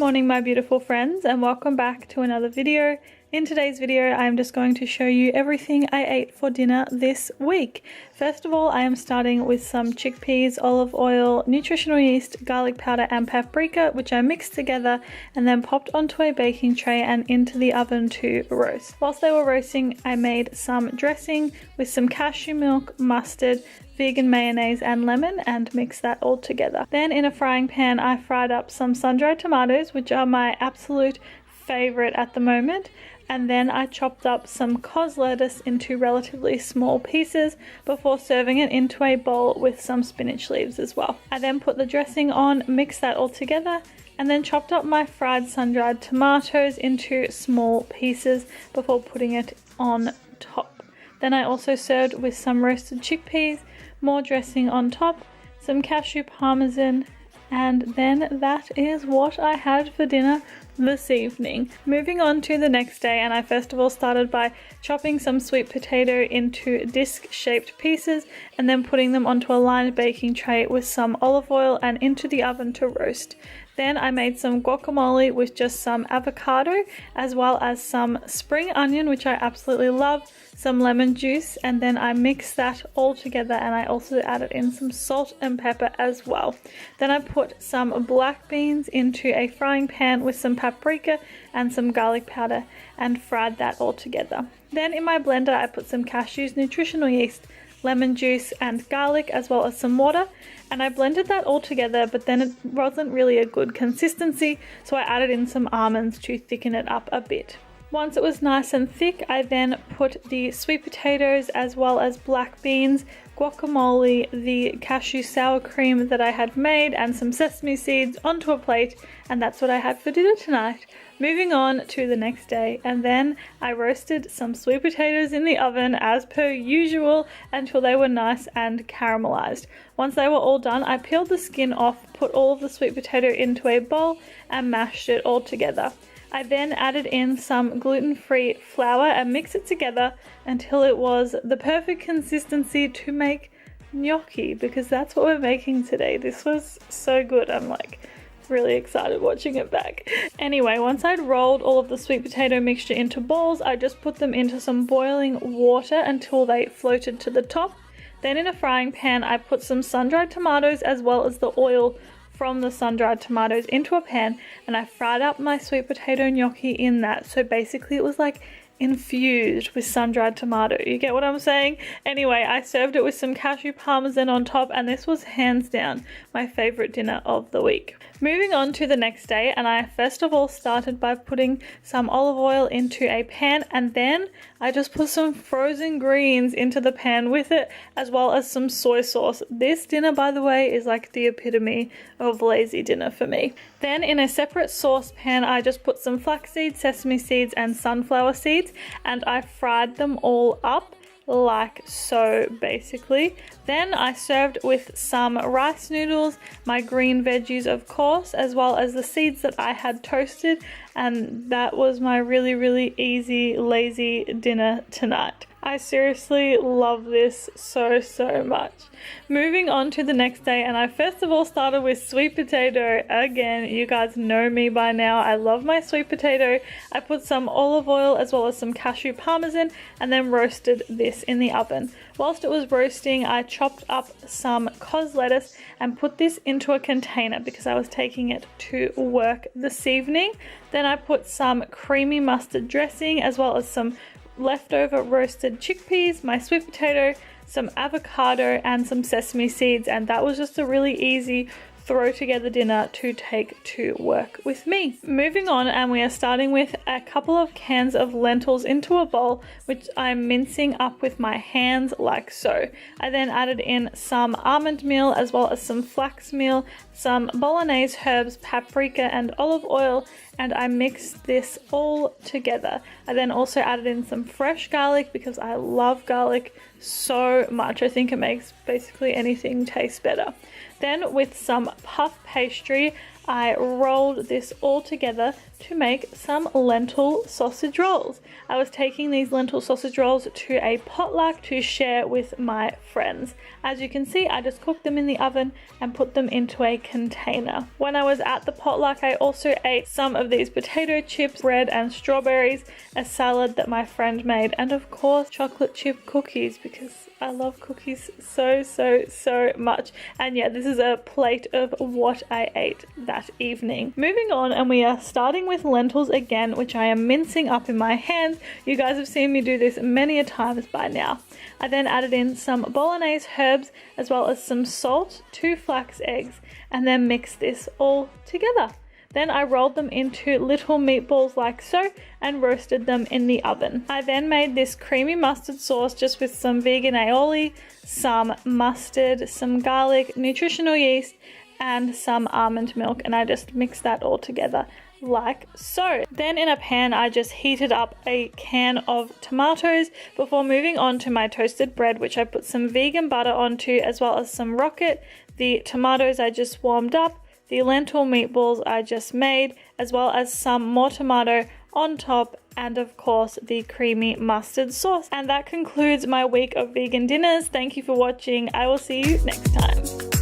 morning my beautiful friends, and welcome back to another video. In today's video I'm just going to show you everything I ate for dinner this week. First of all, I am starting with some chickpeas, olive oil, nutritional yeast, garlic powder and paprika, which I mixed together and then popped onto a baking tray and into the oven to roast. Whilst they were roasting, I made some dressing with some cashew milk, mustard, vegan mayonnaise and lemon and mix that all together. Then in a frying pan I fried up some sun-dried tomatoes, which are my absolute favorite at the moment, and then I chopped up some cos lettuce into relatively small pieces before serving it into a bowl with some spinach leaves as well. I then put the dressing on, mixed that all together, and then chopped up my fried sun-dried tomatoes into small pieces before putting it on top. Then I also served with some roasted chickpeas, more dressing on top, some cashew parmesan, and then that is what I had for dinner this evening. Moving on to the next day, and I first of all started by chopping some sweet potato into disc-shaped pieces and then putting them onto a lined baking tray with some olive oil and into the oven to roast. Then I made some guacamole with just some avocado as well as some spring onion, which I absolutely love, some lemon juice, and then I mixed that all together and I also added in some salt and pepper as well. Then I put some black beans into a frying pan with some paprika and some garlic powder and fried that all together. Then in my blender I put some cashews, nutritional yeast, lemon juice and garlic as well as some water, and I blended that all together, but then it wasn't really a good consistency, so I added in some almonds to thicken it up a bit. Once it was nice and thick, I then put the sweet potatoes as well as black beans, guacamole, the cashew sour cream that I had made and some sesame seeds onto a plate, and that's what I had for dinner tonight. Moving on to the next day, and then I roasted some sweet potatoes in the oven as per usual until they were nice and caramelized. Once they were all done, I peeled the skin off, put all of the sweet potato into a bowl and mashed it all together. I then added in some gluten-free flour and mixed it together until it was the perfect consistency to make gnocchi, because that's what we're making today. This was so good. I'm like really excited watching it back. Anyway, once I'd rolled all of the sweet potato mixture into balls, I just put them into some boiling water until they floated to the top. Then in a frying pan, I put some sun-dried tomatoes as well as the oil from the sun-dried tomatoes into a pan, and I fried up my sweet potato gnocchi in that. So basically it was like infused with sun-dried tomato. You get what I'm saying? Anyway, I served it with some cashew parmesan on top, and this was hands down my favorite dinner of the week. Moving on to the next day, and I first of all started by putting some olive oil into a pan, and then I just put some frozen greens into the pan with it, as well as some soy sauce. This dinner, by the way, is like the epitome of lazy dinner for me. Then in a separate saucepan, I just put some flaxseed, sesame seeds and sunflower seeds, and I fried them all up like so basically. Then I served with some rice noodles, my green veggies of course, as well as the seeds that I had toasted, and that was my really easy lazy dinner tonight. I seriously love this so much. Moving on to the next day, and I first of all started with sweet potato. Again, you guys know me by now. I love my sweet potato. I put some olive oil as well as some cashew parmesan and then roasted this in the oven. Whilst it was roasting, I chopped up some cos lettuce and put this into a container because I was taking it to work this evening. Then I put some creamy mustard dressing as well as some leftover roasted chickpeas, my sweet potato, some avocado and some sesame seeds, and that was just a really easy throw together dinner to take to work with me. Moving on, and we are starting with a couple of cans of lentils into a bowl, which I'm mincing up with my hands like so. I then added in some almond meal as well as some flax meal, some bolognese herbs, paprika and olive oil, and I mixed this all together. I then also added in some fresh garlic because I love garlic so much. I think it makes basically anything taste better. Then with some puff pastry, I rolled this all together to make some lentil sausage rolls. I was taking these lentil sausage rolls to a potluck to share with my friends. As you can see, I just cooked them in the oven and put them into a container. When I was at the potluck, I also ate some of these potato chips, bread and strawberries, a salad that my friend made, and of course chocolate chip cookies, because I love cookies so much. And yeah, this is a plate of what I ate that evening. Moving on, and we are starting with lentils again, which I am mincing up in my hands. You guys have seen me do this many a times by now. I then added in some bolognese herbs as well as some salt, 2 flax eggs, and then mixed this all together. Then I rolled them into little meatballs like so and roasted them in the oven. I then made this creamy mustard sauce just with some vegan aioli, some mustard, some garlic, nutritional yeast, and some almond milk, and I just mixed that all together like so. Then in a pan I just heated up a can of tomatoes before moving on to my toasted bread, which I put some vegan butter onto as well as some rocket. The tomatoes I just warmed up, the lentil meatballs I just made, as well as some more tomato on top, and of course the creamy mustard sauce. And that concludes my week of vegan dinners. Thank you for watching. I will see you next time.